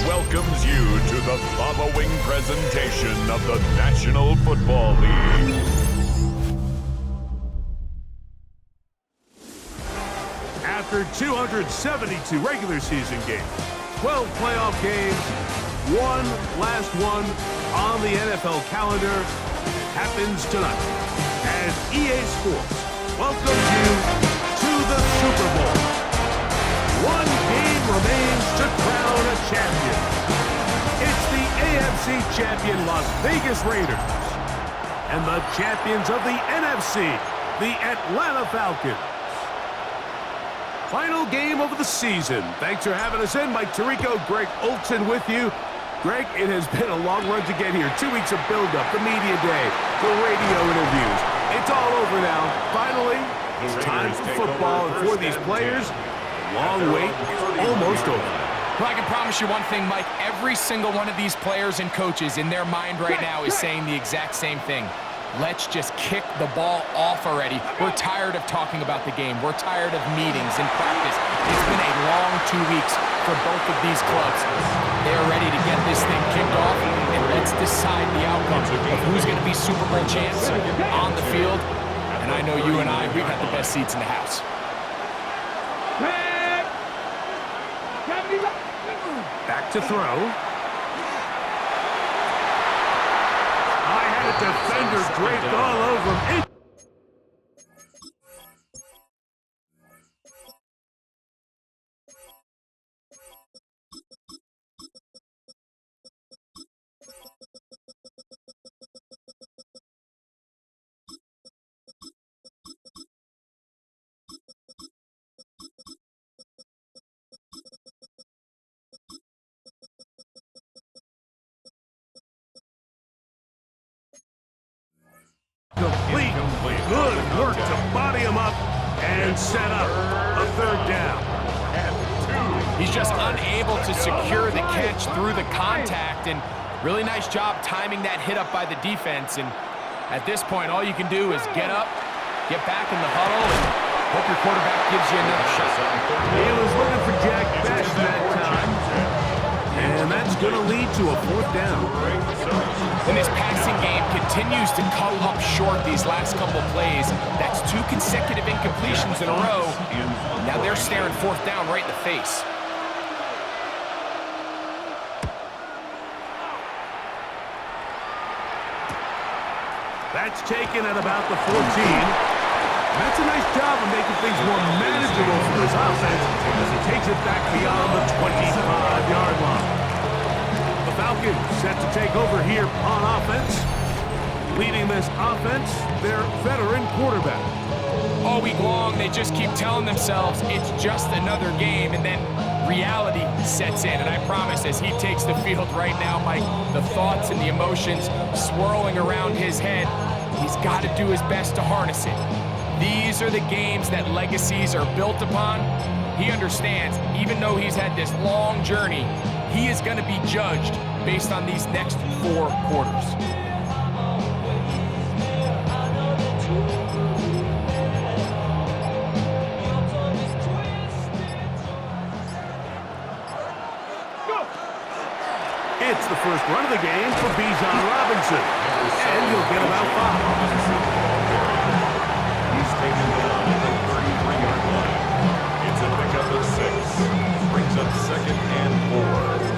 Welcomes you to the following presentation of the National Football League. After 272 regular season games, 12 playoff games, one last one on the NFL calendar happens tonight as EA Sports welcomes you to the Super Bowl. One game remains to crown a champion. It's the AFC champion Las Vegas Raiders and the champions of the NFC, the Atlanta Falcons. Final game of the season. Thanks for having us in. Mike Tirico, Greg Olson with you. Greg, it has been a long run to get here. 2 weeks of build-up, the media day, the radio interviews. It's all over now. Finally, it's time for football, and for these players, long wait, almost over. Well, I can promise you one thing, Mike. Every single one of these players and coaches in their mind right now is saying the exact same thing. Let's just kick the ball off already. We're tired of talking about the game. We're tired of meetings and practice. It's been a long 2 weeks for both of these clubs. They're ready to get this thing kicked off, and let's decide the outcome of who's going to be Super Bowl champs on the field. And I know you and I, we've got the best seats in the house. Back to throw. I had a defender draped all over him. And set up a third down. He's just unable to secure the catch through the contact, and really nice job timing that hit up by the defense. And at this point, all you can do is get up, get back in the huddle, and hope your quarterback gives you another shot. He was looking for Jack Best that time, and that's going to lead to a fourth down. And this passing game continues to come up short these last couple plays. That's 2 consecutive incompletions in a row. Now they're staring fourth down right in the face. That's taken at about the 14. That's a nice job of making things more manageable for this offense as he takes it back beyond the 25-yard line. The Falcons set to take over here on offense. Leading this offense, their veteran quarterback. All week long, they just keep telling themselves it's just another game, and then reality sets in. And I promise, as he takes the field right now, Mike, the thoughts and the emotions swirling around his head, he's got to do his best to harness it. These are the games that legacies are built upon. He understands, even though he's had this long journey, he is going to be judged based on these next 4 quarters. It's the first run of the game for Bijan Robinson, and he'll get about 5. He's taken down at the 33-yard line. It's a pickup of 6. Brings up 2nd and 4.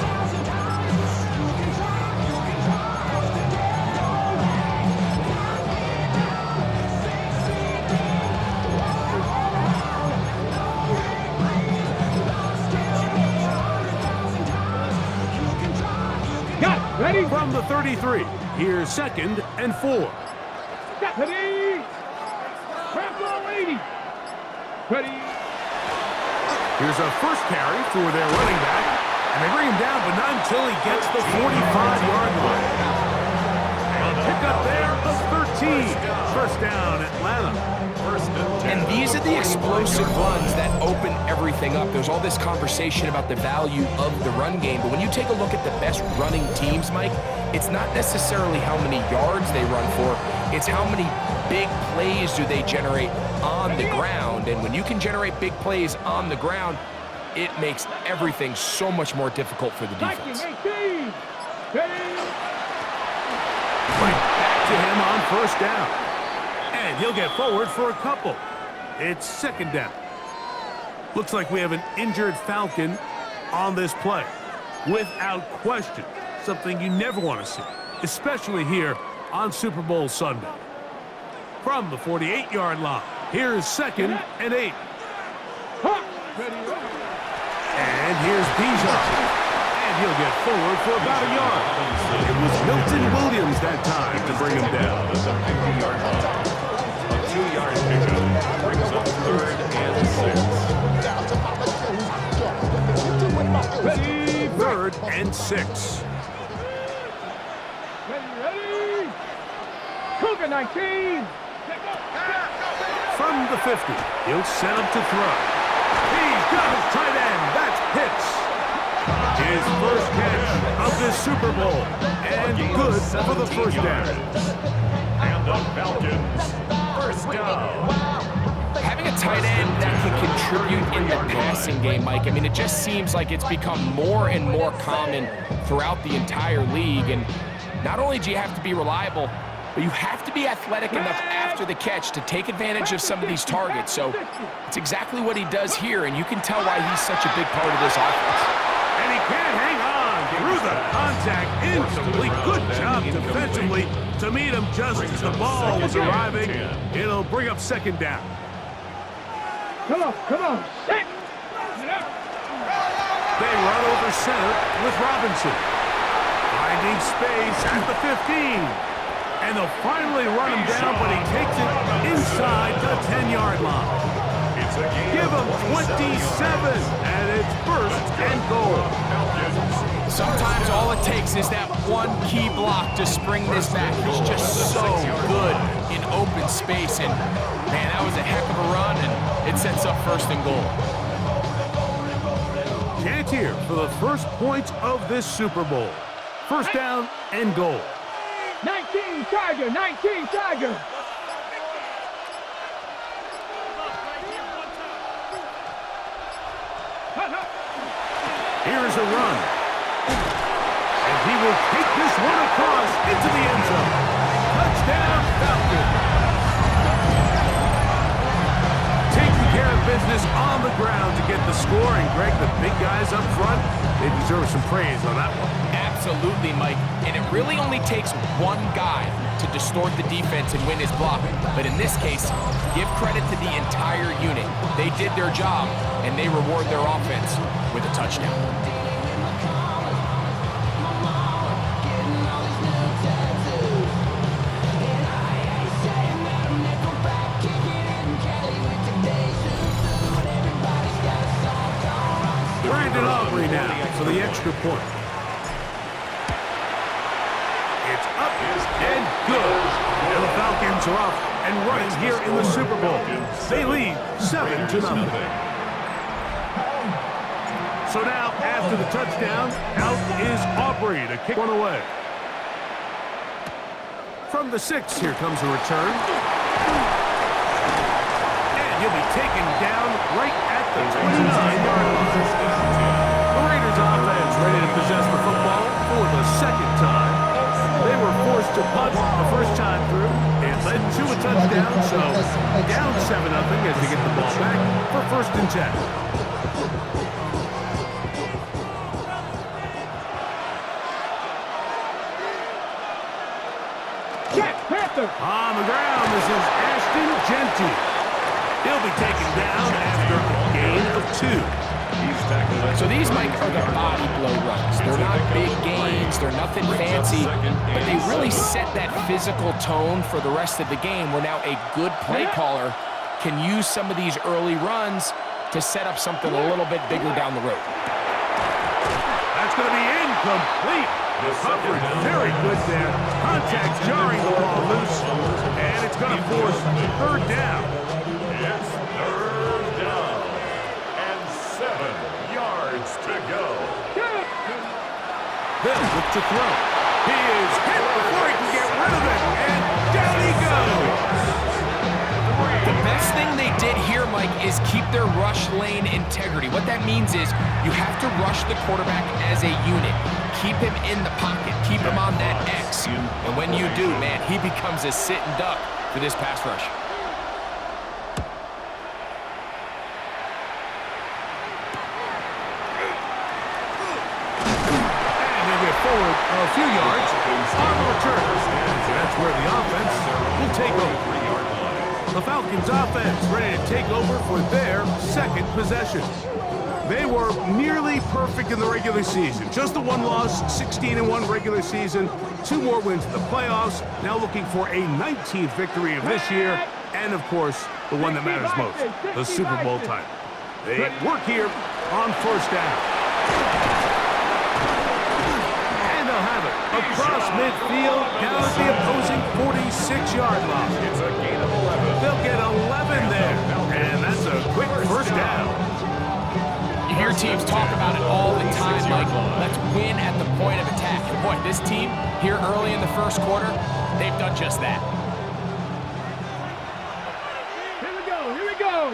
Ready? From the 33, here's 2nd and 4. Ready? Crap roll 80. Ready? Here's a first carry for their running back, and they bring him down, but not until he gets the 45-yard line. A pickup there of 13. First down, Atlanta. And these are the explosive runs that open everything up. There's all this conversation about the value of the run game, but when you take a look at the best running teams, Mike, it's not necessarily how many yards they run for, it's how many big plays do they generate on the ground. And when you can generate big plays on the ground, it makes everything so much more difficult for the defense. Right back to him on first down. And he'll get forward for a couple. It's 2nd down. Looks like we have an injured Falcon on this play. Without question, something you never want to see, especially here on Super Bowl Sunday. From the 48-yard line, here's 2nd and 8. And here's Bijan. And he'll get forward for about a yard. It was Milton Williams that time to bring him down. A 2-yard pickup brings up 3rd and 6. 3rd and 6. Ready? Cougar 19. From the 50, he'll set up to throw. He's got his tight end. That's Pitts. His first catch of this Super Bowl. And good for the first down. And the Falcons, first down. Having a tight end that can contribute in the passing game, Mike, I mean, it just seems like it's become more and more common throughout the entire league. And not only do you have to be reliable, but you have to be athletic enough after the catch to take advantage of some of these targets. So it's exactly what he does here, and you can tell why he's such a big part of this offense. And he can't hang on through the contact. Incomplete. Good job defensively to meet him just as the ball was arriving. It'll bring up 2nd down. Come on. Set. They run over center with Robinson. Finding space at the 15. And they'll finally run him down, but he takes it inside the 10-yard line. Give him 27, and it's 1st and goal. Sometimes all it takes is that one key block to spring this back. He's just so good in open space, and man, that was a heck of a run, and It sets up 1st and goal. Chance here for the first points of this Super Bowl. 1st down and goal. 19 Tiger, 19 Tiger. Here's a run. And he will take this one across into the end zone. Touchdown, Falcons. Taking care of business on the ground to get the score. And Greg, the big guys up front, they deserve some praise on that one. Absolutely, Mike. And it really only takes one guy to distort the defense and win his block. But in this case, give credit to the entire unit. They did their job, and they reward their offense with a touchdown. Brandon Aubrey now for the extra point. It's up and good. And the Falcons are off and running here in the Super Bowl. They lead 7-0. So now, after the touchdown, out is Aubrey to kick one away. From the 6, here comes a return. And he'll be taken down right at the 29-yard line. The Raiders offense ready to possess the football for the 2nd time. They were forced to punt the first time through. It led to a touchdown, so down 7-0 as they get the ball back for 1st and 10. On the ground, this is Ashton Genty. He'll be taken down after a gain of 2. So these, Mike, are the body blow runs. They're not big gains, they're nothing fancy, but they really set that physical tone for the rest of the game where now a good play caller can use some of these early runs to set up something a little bit bigger down the road. That's going to be incomplete. Coverage very good there. Contact jarring the ball loose, and it's going to force 3rd down. It's 3rd down and 7 yards to go. They'll look to throw. He is hit before he can get rid of it, and down he goes. The best thing they did here, Mike, is keep their rush lane integrity. What that means is you have to rush the quarterback as a unit. Keep him in the pocket. Keep him on that X. And when you do, man, he becomes a sit and duck for this pass rush. And he'll get forward a few yards on the return. That's where the offense will take over. The Falcons offense ready to take over for their 2nd possession. They were nearly perfect in the regular season. Just the 1 loss, 16-1 regular season, 2 more wins in the playoffs. Now looking for a 19th victory of this year, and of course, the one that matters most, the Super Bowl title. They work here on 1st down. And they'll have it across midfield, down at the opposing 46-yard line. It's a gain of 11. They'll get 11 there, and that's a quick 1st down. You hear teams talk about it all the time, like, let's win at the point of attack. And boy, this team here early in the 1st quarter, they've done just that. Here we go, here we go.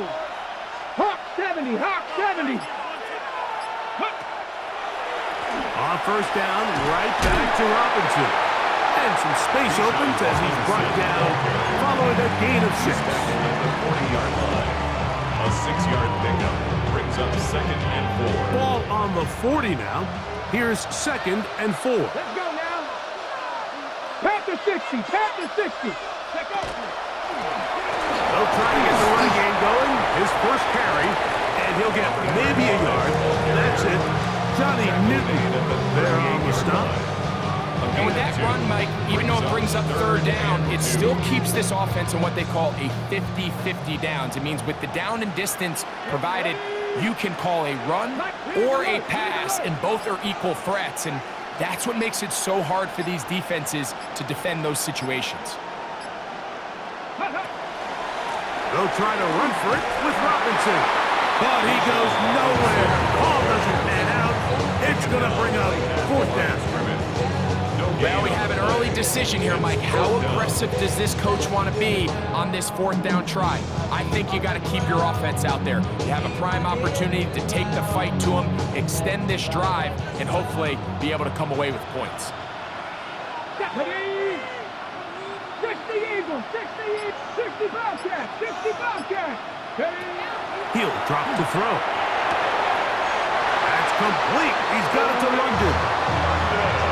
Hawk 70, Hawk 70. On 1st down, right back to Robinson. And some space opens as he's brought down following a gain of 6. At the 40-yard line. A 6-yard pickup brings up 2nd and 4. Ball on the 40 now. Here's 2nd and 4. Let's go now. Panther 60, Panther 60. Take off. They'll try to get the running game going. His 1st carry, and he'll get maybe a yard. That's it. Johnny Newton there on the stop. And with that run, Mike, even though it brings up 3rd down, it still keeps this offense in what they call a 50-50 downs. It means with the down and distance provided, you can call a run or a pass, and both are equal threats. And that's what makes it so hard for these defenses to defend those situations. The They'll try to run for it with Robinson. But he goes nowhere. Ball doesn't pan out. It's going to bring up fourth down. Well, we have an early decision here, Mike. How aggressive does this coach want to be on this fourth down try? I think you got to keep your offense out there. You have a prime opportunity to take the fight to him, extend this drive, and hopefully be able to come away with points. 60 Eagles, 60 Bobcats, 60 Bobcats. He'll drop to throw. That's complete. He's got it to London.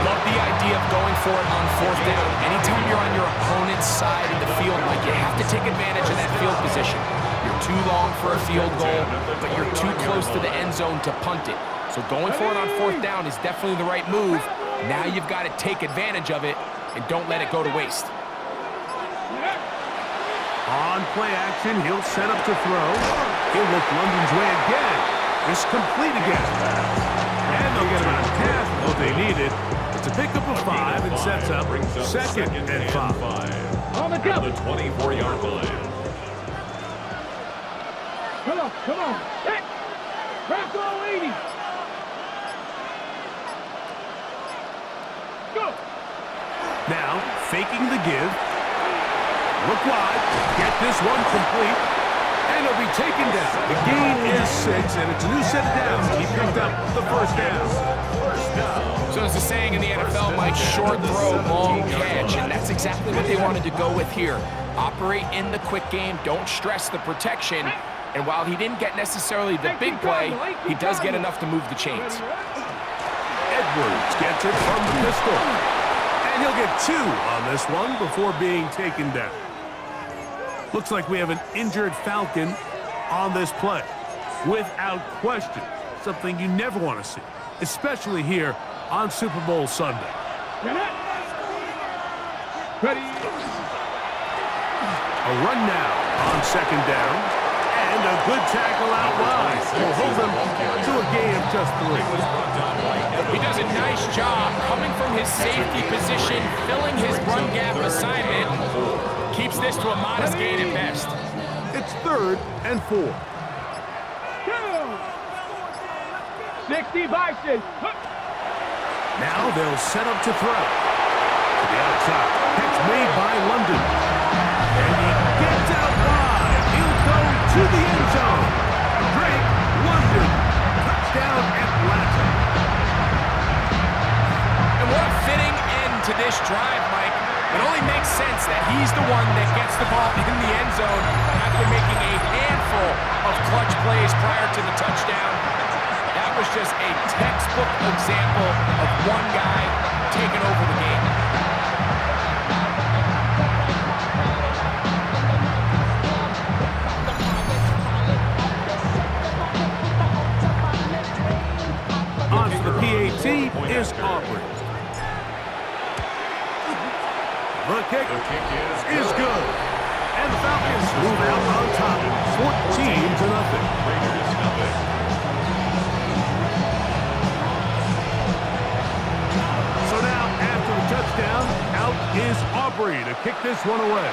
Love the idea of going for it on fourth down. Anytime you're on your opponent's side of the field, Mike, you have to take advantage of that field position. You're too long for a field goal, but you're too close to the end zone to punt it. So going for it on fourth down is definitely the right move. Now you've got to take advantage of it and don't let it go to waste. On play action, he'll set up to throw. He'll look London's way again. It's complete again. And they'll get about half of what they needed. It's a pickup of 5 and sets up second and 5. On the At the 24-yard line. Come on. Hit. Rocco 80. Go. Now, faking the give. Look wide. Get this one complete. And it'll be taken down. The gain is 6, and it's a new set of downs. He picked up the first down. So as the saying in the NFL, Mike, short throw, long catch, and that's exactly what they wanted to go with here. Operate in the quick game, don't stress the protection, and while he didn't get necessarily the big play, he does get enough to move the chains. Edwards gets it from the pistol. And he'll get 2 on this one before being taken down. Looks like we have an injured Falcon on this play. Without question, something you never want to see, especially here on Super Bowl Sunday. Ready. A run now on second down. And a good tackle out wide. Will hold them to a gain of just 3. He does a nice job coming from his safety position, filling his run gap assignment. Keeps this to a modest gain at best. It's 3rd and 4. 60 Bison. Now they'll set up to throw. To the outside. Catch made by London. And he gets out wide. He'll go to the end zone. Drake London. Touchdown Atlanta. And what a fitting end to this drive, Mike. It only makes sense that he's the one that gets the ball in the end zone after making a handful of clutch plays prior to the touchdown. That was just a textbook example of one guy taking over the game. On to the PAT is Aubrey. The kick is good. And the Falcons move out on top, 14-0. So now, after the touchdown, out is Aubrey to kick this one away.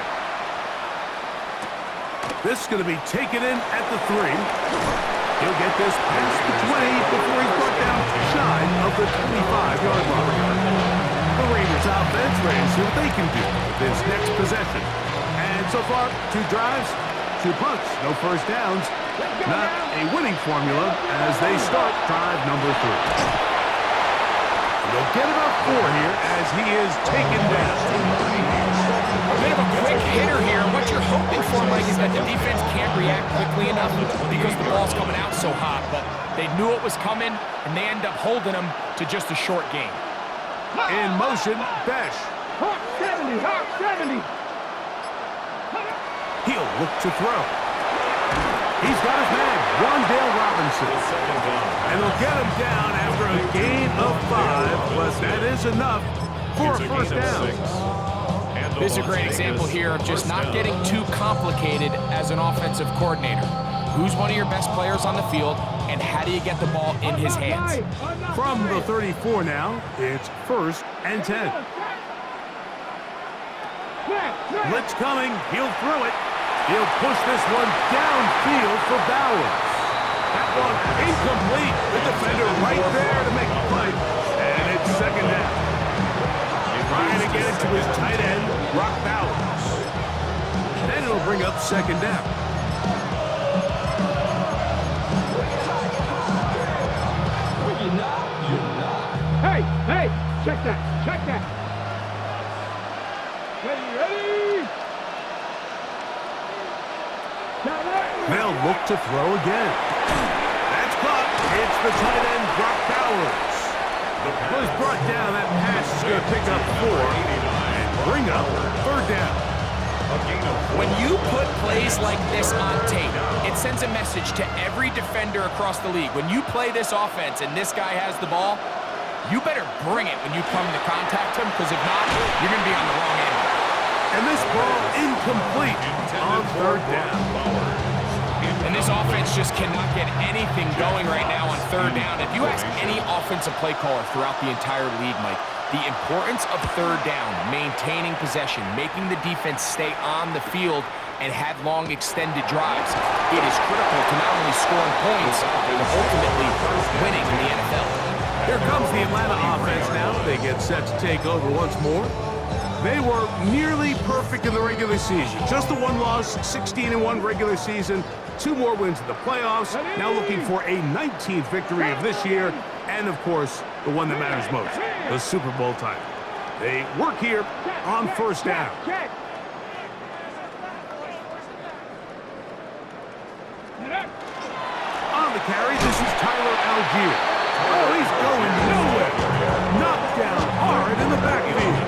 This is going to be taken in at the 3. He'll get this past the 20 before he's brought down shy of the 25-yard line. The Raiders offense ready to see what they can do with this next possession. And so far, 2 drives, 2 punts, no first downs. Not a winning formula as they start drive number 3. They'll get about 4 here as he is taken down. A bit of a quick hitter here. What you're hoping for, Mike, is that the defense can't react quickly enough because the ball's coming out so hot. But they knew it was coming, and they end up holding them to just a short gain. In motion, Besh. Hawk 70, Hawk 70. He'll look to throw. He's got his man, Wandale Robinson. And they'll get him down after a gain of 5, but that is enough for a first down. This is a great example here of just not getting too complicated as an offensive coordinator. Who's one of your best players on the field, and how do you get the ball in his hands? From the 34 now, it's 1st and 10. Blitz coming, he'll throw it. He'll push this one downfield for Bowers. That one incomplete. The defender right there to make the play. And it's second down. Trying to get it to his tight end, Brock Bowers. Then it'll bring up second down. Hey, hey, check that, check that. Ready? They'll look to throw again. That's caught. It's the tight end, Brock Bowers. Was brought down. That pass is going to pick up 4 and bring up third down. When you put plays like this on tape, it sends a message to every defender across the league. When you play this offense and this guy has the ball, you better bring it when you come to contact him, because if not, you're going to be on the wrong end. And this ball incomplete on third down. And this offense just cannot get anything going right now on third down. If you ask any offensive play caller throughout the entire league, Mike, the importance of third down, maintaining possession, making the defense stay on the field, and have long extended drives, it is critical to not only scoring points, but ultimately winning in the NFL. Here comes the Atlanta offense now. They get set to take over once more. They were nearly perfect in the regular season. Just the one loss, 16-1 regular season, 2 more wins in the playoffs. Now looking for a 19th victory of this year, and of course, the one that matters most, the Super Bowl title. They work here on first down. On the carry, this is Tyler Algier. Oh, he's going nowhere. Knocked down hard in the backfield.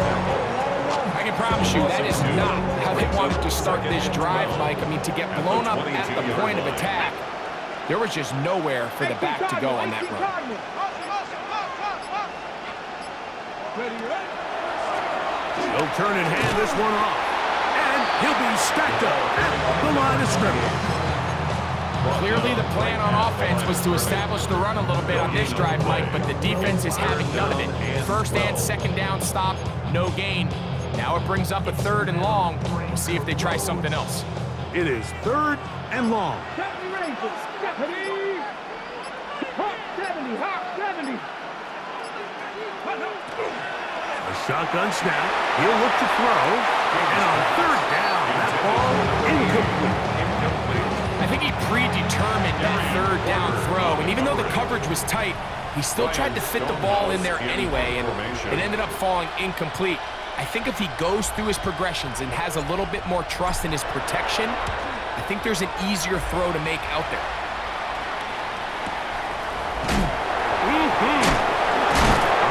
I can promise you that is not how they wanted to start this drive, Mike. I mean, to get blown up at the point of attack, there was just nowhere for the back to go on that run. He'll turn and hand this one off. And he'll be stacked up at the line of scrimmage. Clearly the plan on offense was to establish the run a little bit on this drive, Mike, but the defense is having none of it. First and second down stop, no gain. Now it brings up a third and long. We'll see if they try something else. It is third and long. 70. A shotgun snap. He'll look to throw. And on third down, that ball incomplete. I think he predetermined that third down throw, and even though the coverage was tight, he still tried to fit the ball in there anyway, and it ended up falling incomplete. I think if he goes through his progressions and has a little bit more trust in his protection, I think there's an easier throw to make out there.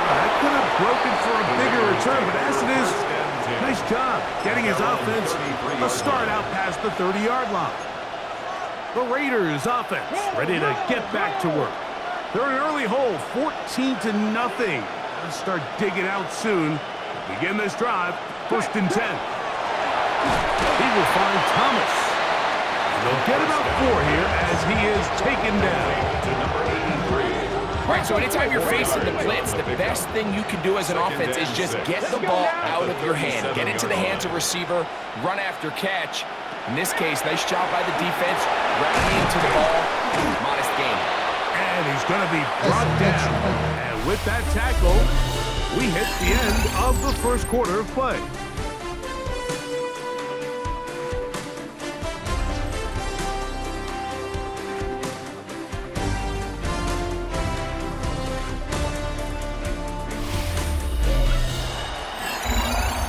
That could have broken for a bigger return, but as it is, nice job getting his offense a start out past the 30-yard line. The Raiders offense ready to get back to work. They're an early hole, 14-0. Let's start digging out soon. Begin this drive, first and 10. He will find Thomas. They'll get about 4 here as he is taken down. All right, so anytime you're facing the blitz, the best thing you can do as an offense is just get the ball out of your hand. Get it to the hands of receiver, run after catch. In this case, nice job by the defense, running into the ball, modest gain. And he's going to be brought down. And with that tackle, we hit the end of the first quarter of play.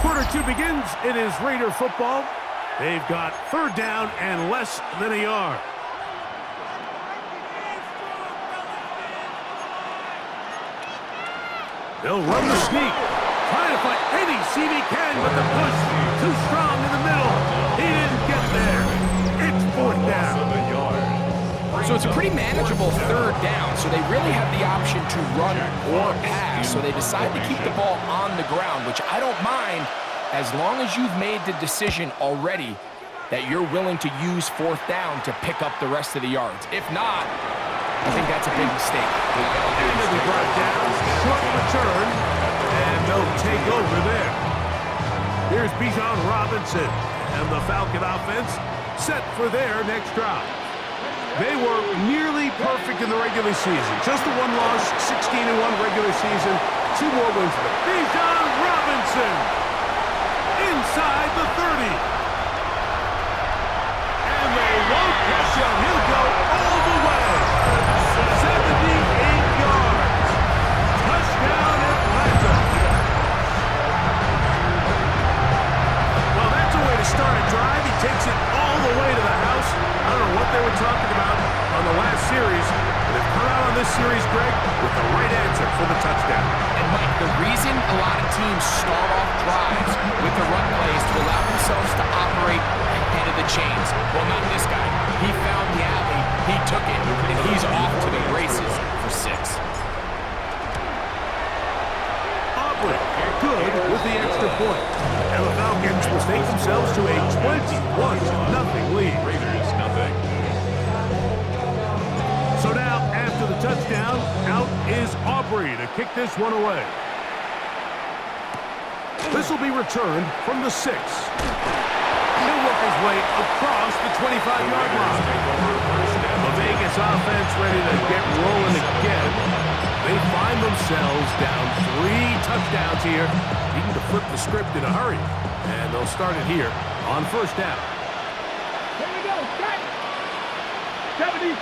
Quarter 2 begins. It is Raider football. They've got third down and less than a yard. They'll run the sneak. Trying to find any seam he can, but the push too strong in the middle. He didn't get there. It's fourth down. So it's a pretty manageable third down, so they really have the option to run or pass. So they decide to keep the ball on the ground, which I don't mind, as long as you've made the decision already that you're willing to use fourth down to pick up the rest of the yards. If not, I think that's a big mistake. And they'll be brought down, short return, and they'll take over there. Here's Bijan Robinson, and the Falcon offense set for their next drive. They were nearly perfect in the regular season. Just the one loss, 16-1 regular season, 2 more wins for them. Bijan Robinson inside the 30. And they won't catch him. He'll go all the way. 78 yards. Touchdown Atlanta. Well, that's a way to start a drive. He takes it all the way to the house. I don't know what they were talking about on the last series, but they've come out on this series, Greg, with the right answer for the touchdown. And Mike, the reason a lot of teams start off drives with the run plays to allow themselves to operate ahead of the chains. Well, not this guy. He found the alley, he took it, and he's off to the races for 6. Aubrey, good with the extra point. And the Falcons will take themselves to a 21-0 lead. Raiders, nothing. So now, after the touchdown, out is Aubrey to kick this one away. This will be returned from the 6. He'll work his way across the 25-yard line. The Vegas offense ready to get rolling again. They find themselves down 3 touchdowns here. Needing to flip the script in a hurry. And they'll start it here on first down. Here we go. 70.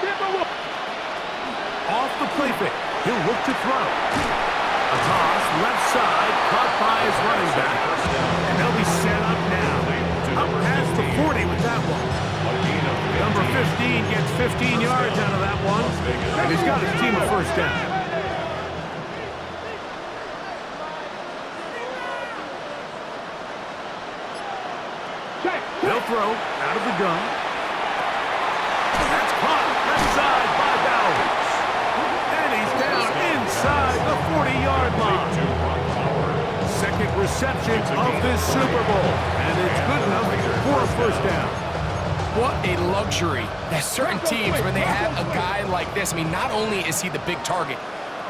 Off the play fake. He'll look to throw. A toss, left side, caught by his running back. And they'll be set up now. Up past the 40 with that one. Number 15 gets 15 yards out of that one. And he's got his team a first down. They'll throw out of the gun. That's caught left side by Bowers. And he's down inside the 40-yard line. Second reception of this Super Bowl. And it's good enough for a first down. What a luxury. There's certain teams where they have a guy like this. I mean, not only is he the big target,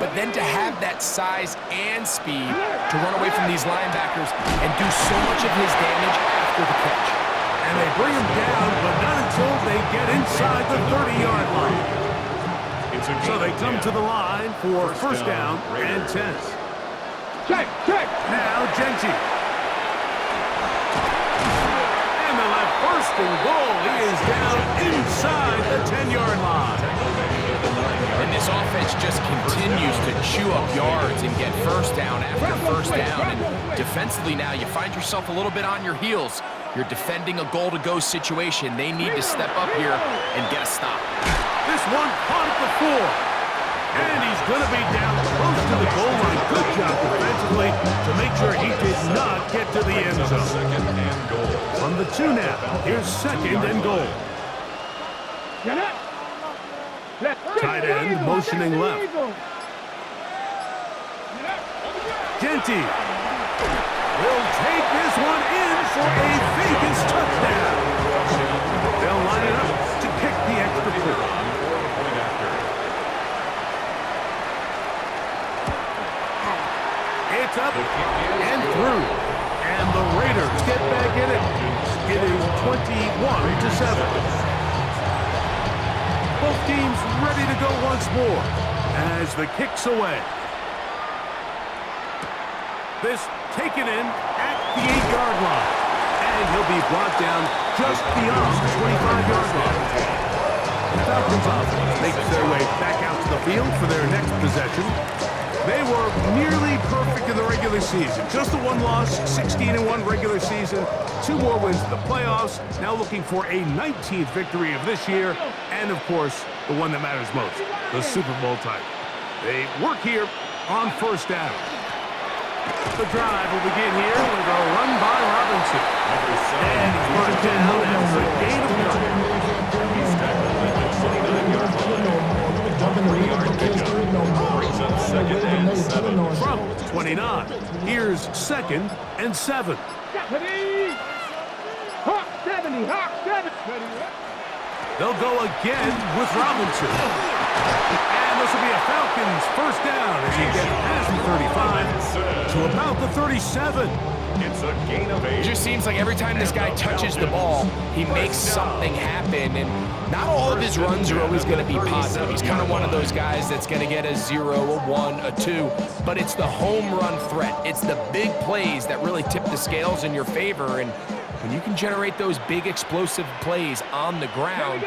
but then to have that size and speed to run away from these linebackers and do so much of his damage after the catch. And they bring him down, but not until they get inside the 30-yard line. So they come to the line for first down and 10. Check. Now Genty. And they'll have first and goal. He is down inside the 10-yard line. And this offense just continues to chew up yards and get first down after first down. And defensively now, you find yourself a little bit on your heels. You're defending a goal-to-go situation. They need to step up here and get a stop. This one caught at the 4. And he's going to be down close to the goal line. Good job defensively to make sure he did not get to the end zone. Second and goal. From the 2 now, here's second and goal. Get up. Tight end motioning left. Genty will take this one in for a Vegas touchdown. They'll line it up to kick the extra point. It's up and through. And the Raiders get back in it. It is 21-7. Both teams ready to go once more as the kick's away. This taken in at the 8-yard line. And he'll be brought down just beyond the 25-yard line. The Falcons offense makes their way back out to the field for their next possession. They were nearly perfect in the regular season. Just the one loss, 16-1 regular season, 2 more wins in the playoffs. Now looking for a 19th victory of this year, and of course, the one that matters most, the Super Bowl title. They work here on first down. The drive will begin here with a run by Robinson. And he's brought down after a gain of 9. He's tackled at the 29-yard line. 3-yard pickup. Brings up second and 7. From 29, here's second and 7. Hawk 70. They'll go again with Robinson. And this will be a Falcons first down as he gets past the 35 to about the 37. It's a gain of 8. It just seems like every time this guy touches the ball, he makes something happen. And not all of his runs are always going to be positive. He's kind of one of those guys that's going to get a 0, a 1, a 2. But it's the home run threat. It's the big plays that really tip the scales in your favor. And when you can generate those big explosive plays on the ground,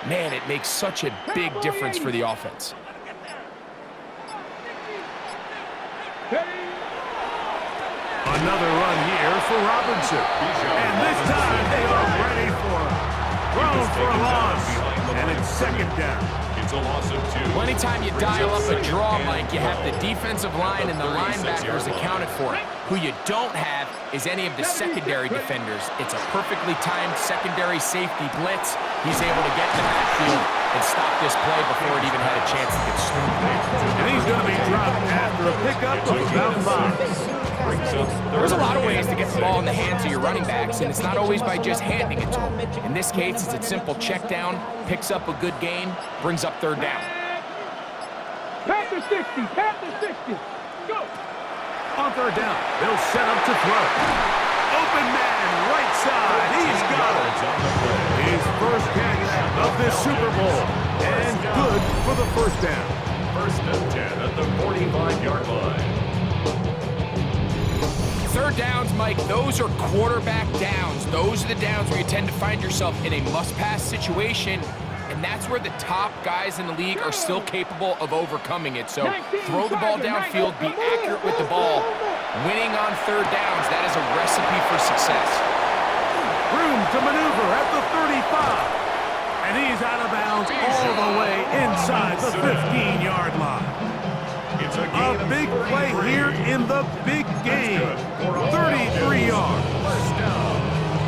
man, it makes such a big difference for the offense. Another run here for Robinson. And this time they are ready for him. Thrown for a loss. And it's second down. It's a loss of 2. Well, anytime you dial up a draw, Mike, you have the defensive line and the linebackers accounted for. Who you don't have is any of the secondary defenders. It's a perfectly timed secondary safety blitz. He's able to get in the backfield and stop this play before it even had a chance to get started. And he's going to be dropped after a pickup of about 5. There's a lot of ways to get the ball in the hands of your running backs, and it's not always by just handing it to them. In this case, it's a simple check down, picks up a good gain, brings up third down. Panther 60, Panther 60. Go. On third down, they'll set up to throw. Open man, right side. He's got it. His first catch of this Super Bowl. And good for the first down. First and 10 at the 45-yard line. Third downs, Mike, those are quarterback downs. Those are the downs where you tend to find yourself in a must-pass situation, and that's where the top guys in the league are still capable of overcoming it. So throw the ball downfield, be accurate with the ball. Winning on third downs, that is a recipe for success. Room to maneuver at the 35. And he's out of bounds all the way inside the 15-yard line. A big play here in the big game. 33 yards.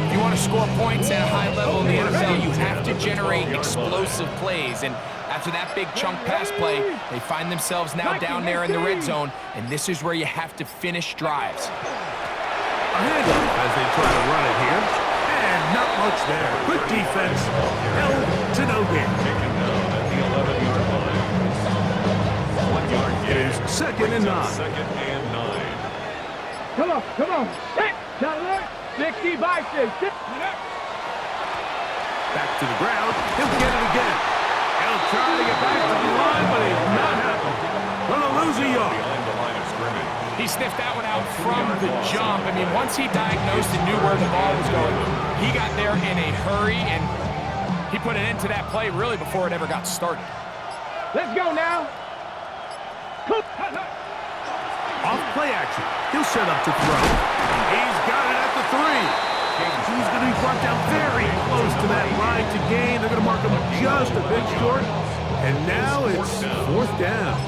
If you want to score points at a high level in the NFL, you have to generate explosive plays. And after that big chunk pass play, they find themselves now down there in the red zone, and this is where you have to finish drives. A handoff as they try to run it here. And not much there. Good defense. Held to no gain. Taken down at the 11-yard line. 1 yard It is second and 9. Second and 9. Come on, come on. Hit. 60 by 6. Back to the ground. He'll get it again. He'll try to get back to the line, but he's not happy. Gonna lose a yard. Behind the line of scrimmage. He sniffed that one out from the jump. I mean, once he diagnosed and knew where the ball was going, he got there in a hurry, and he put an end to that play really before it ever got started. Let's go now. Off play action. He'll set up to throw. He's got it at the 3. He's going to be brought down very close to that line to gain. They're going to mark him just a bit short. And now it's fourth down.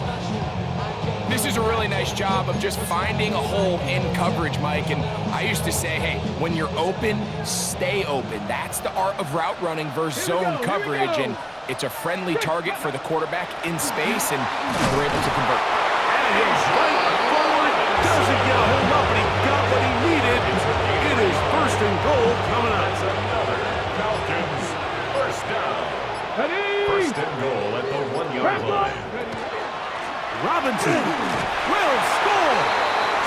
This is a really nice job of just finding a hole in coverage, Mike. And I used to say, hey, when you're open, stay open. That's the art of route running versus zone coverage. And it's a friendly target for the quarterback in space, and we're able to convert. And he's right forward. Doesn't get a hold up, but he got what he needed. It is first and goal coming up. That's another Falcons first down. First and goal at the 1 yard line. Robinson will score.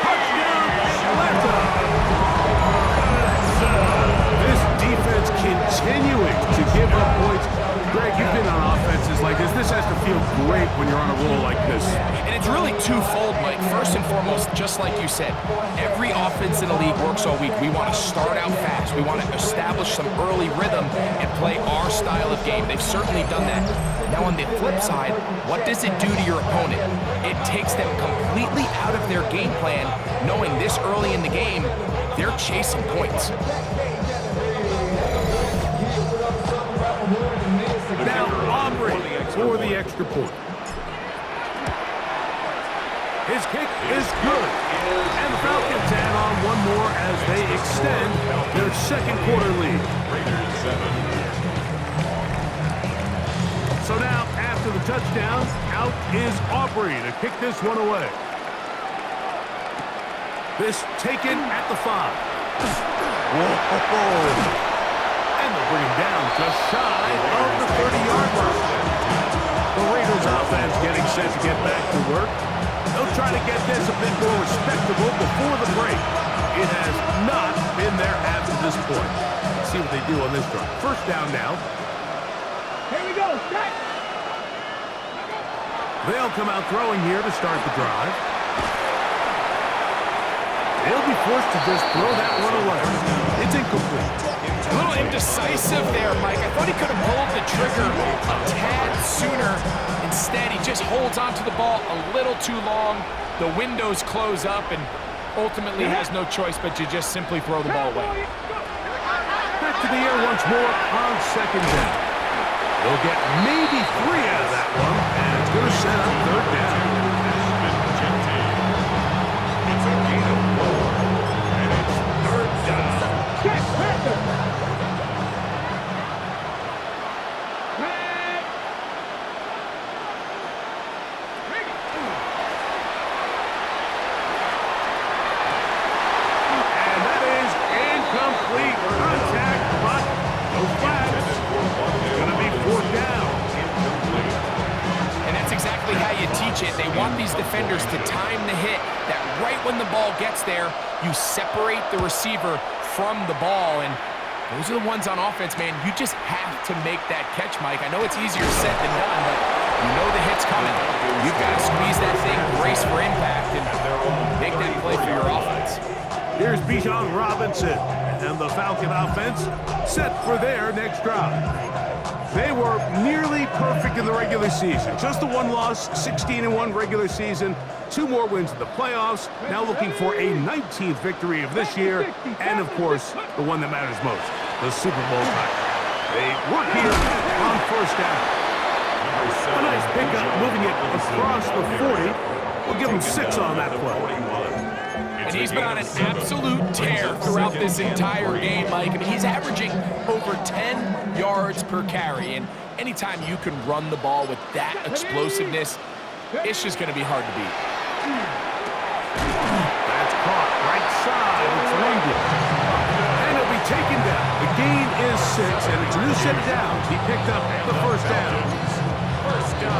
Touchdown, Atlanta. This defense continuing to give up points. Greg, you've been on offenses like this. This has to feel great when you're on a roll like this. And it's really twofold, Mike. First and foremost, just like you said, every offense in the league works all week. We want to start out fast. We want to establish some early rhythm and play our style of game. They've certainly done that. Now on the flip side, what does it do to your opponent? It takes them completely out of their game plan, knowing this early in the game, they're chasing points. Now Aubrey for the extra point. His kick is good. And the Falcons add on one more as they extend their second quarter lead. Raiders 7. So now, after the touchdown, out is Aubrey to kick this one away. This taken at the 5. Whoa! And they'll bring him down just shy of the 30-yard line. The Raiders offense getting set to get back to work. They'll try to get this a bit more respectable before the break. It has not been their half to this point. Let's see what they do on this drive. First down now. Here we go. Set. They'll come out throwing here to start the drive. They'll be forced to just throw that one away. It's incomplete. A little indecisive there, Mike. I thought he could have pulled the trigger a tad sooner. Instead, he just holds onto the ball a little too long. The windows close up and ultimately has no choice but to just simply throw the ball away. Back to the air once more on second down. They'll get maybe 3 out of that one, and it's going to set up third down. It's a gain of 4, and it's third down. Check. Panther. And that is incomplete. Contact, but no flags. It's going to be fourth down. And that's exactly how you teach it. They want these defenders to time the hit, that right when the ball gets there, you separate the receiver from the ball. And those are the ones on offense, man. You just have to make that catch, Mike. I know it's easier said than done, but you know the hit's coming. You've got to squeeze that thing, brace for impact, and make that play for your offense. Here's Bijan Robinson, and the Falcon offense set for their next drive. They were nearly perfect in the regular season. Just the one loss, 16-1 regular season, 2 more wins in the playoffs. Now looking for a 19th victory of this year, and of course, the one that matters most, the Super Bowl title. They work here on first down. A nice pickup, moving it across the 40. We'll give him 6 on that play. And he's been on an absolute tear throughout this entire game, Mike. I mean, he's averaging over 10 yards per carry. And anytime you can run the ball with that explosiveness, it's just going to be hard to beat. That's caught right side. It's London. And it'll be taken down. The gain is 6, and it's a new set of downs. He picked up the first down.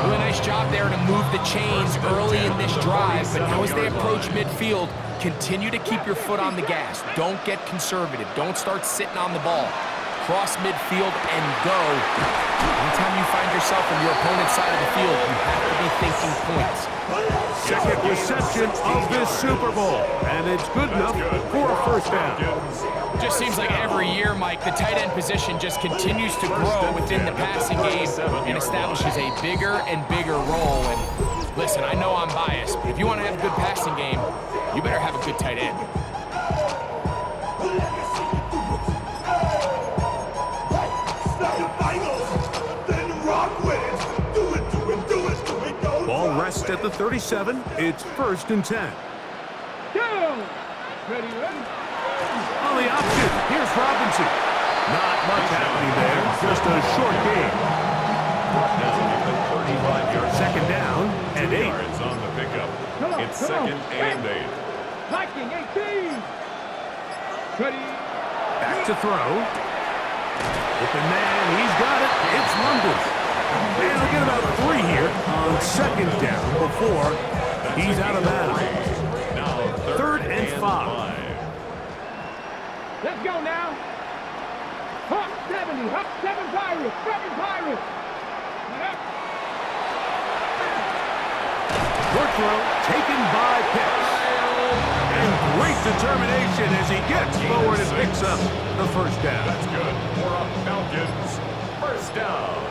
Really nice job there to move the chains early in this drive, but now as they approach midfield, continue to keep your foot on the gas. Don't get conservative. Don't start sitting on the ball. Cross midfield and go. Anytime you find yourself on your opponent's side of the field, you have to be thinking points. Second reception of this Super Bowl, and it's good enough for a first down. Just seems like every year, Mike, the tight end position just continues to grow within the passing game and establishes a bigger and bigger role. And listen, I know I'm biased, but if you want to have a good passing game, you better have a good tight end. Ball rests at the 37. It's 1st and 10. Down. Ready. On the option, here's Robinson. Not much happening there, just a short game. Second down and 8. Yards on the pickup. It's second and 8. Viking 18. Ready. Back to throw. Open man, he's got it. It's London. And they'll get about 3 here on second down before he's out of bounds. Now 3rd and 5. Let's go now. Hawk 70. Hawk 7 Pirates. 7 Pirates. Short throw taken by Pitts. And great determination as he gets forward and picks up the first down. That's good for a Falcons first down.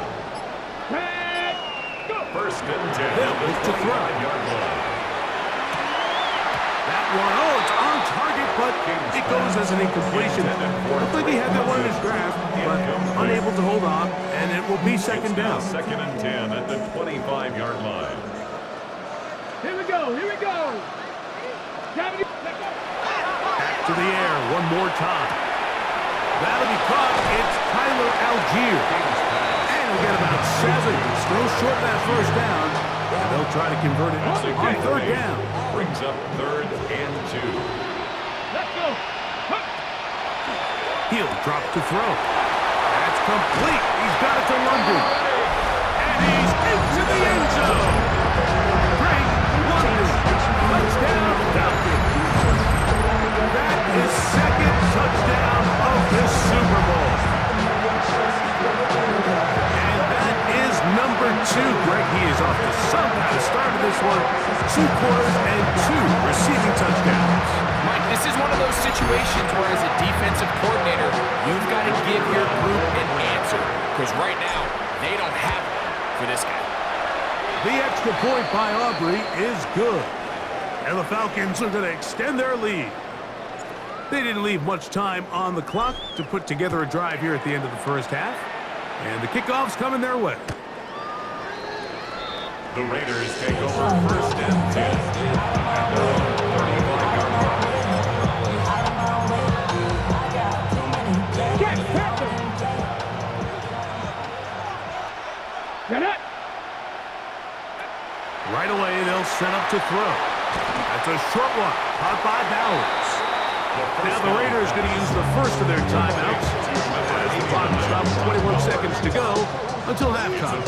First and 10. They'll look to throw. That one, oh, it's on target, but it goes as an incompletion. I think he had that one in his grasp, but unable to hold on, and it will be second down. Second and 10 at the 25-yard line. Here we go. Here we go. Back to the air one more time. That'll be caught. It's Tyler Algier. And we'll get about 7. Still short of that first down. And they'll try to convert it on third down. Brings up 3rd and 2. Let's go. He'll drop to throw. That's complete. He's got it to London. And he's into the end zone. Great London. Touchdown Falcons. That Greg, he is off to some kind of start of this one. 2 quarters and 2 receiving touchdowns. Mike, this is one of those situations where as a defensive coordinator, you've got to give your group an answer. Because right now, they don't have one for this guy. The extra point by Aubrey is good. And the Falcons are going to extend their lead. They didn't leave much time on the clock to put together a drive here at the end of the first half. And the kickoff's coming their way. The Raiders take over first and 10 at their own 35-yard line. Get it. Right away, they'll set up to throw. That's a short one, caught by Bowers. Now the Raiders going to use the first of their timeouts as the clock stops 21 seconds to go until halftime.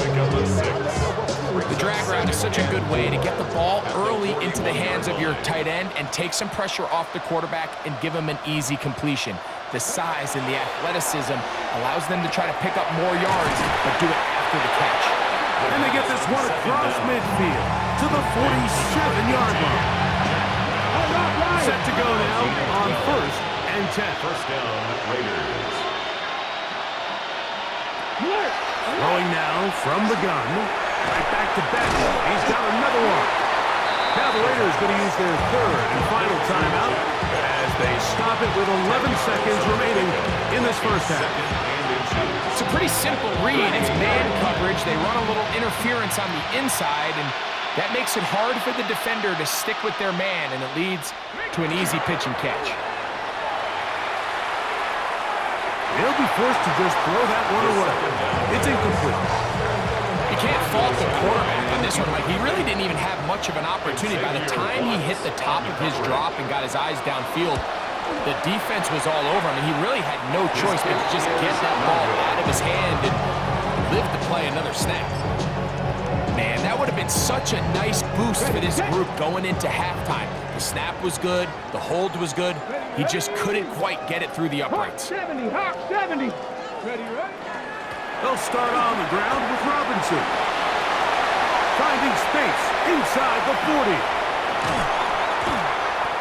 The drag route is such a good way to get the ball early into the hands of your tight end and take some pressure off the quarterback and give him an easy completion. The size and the athleticism allows them to try to pick up more yards, but do it after the catch. And they get this one across midfield to the 47-yard line. Set to go now on first and 10. First down, Raiders. Throwing now from the gun. Right back to Beck. He's got another one. Now the Raiders going to use their third and final timeout as they stop it with 11 seconds remaining in this first half. It's a pretty simple read. It's man coverage. They run a little interference on the inside, and that makes it hard for the defender to stick with their man, and it leads to an easy pitch and catch. They'll be forced to just throw that one away. It's incomplete. You can't fault the quarterback on this one. Like, he really didn't even have much of an opportunity. By the time he hit the top of his drop and got his eyes downfield, the defense was all over him, and he really had no choice but to just get that ball out of his hand and live to play another snap. Man, that would have been such a nice boost for this group going into halftime. The snap was good, the hold was good. He just couldn't quite get it through the uprights. Hawk 70, Hawk 70. Ready? They'll start on the ground with Robinson. Finding space inside the 40.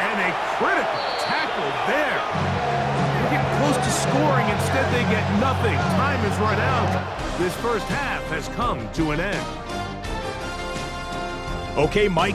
And a critical tackle there. They get close to scoring. Instead, they get nothing. Time is run out. This first half has come to an end. Okay, Mike.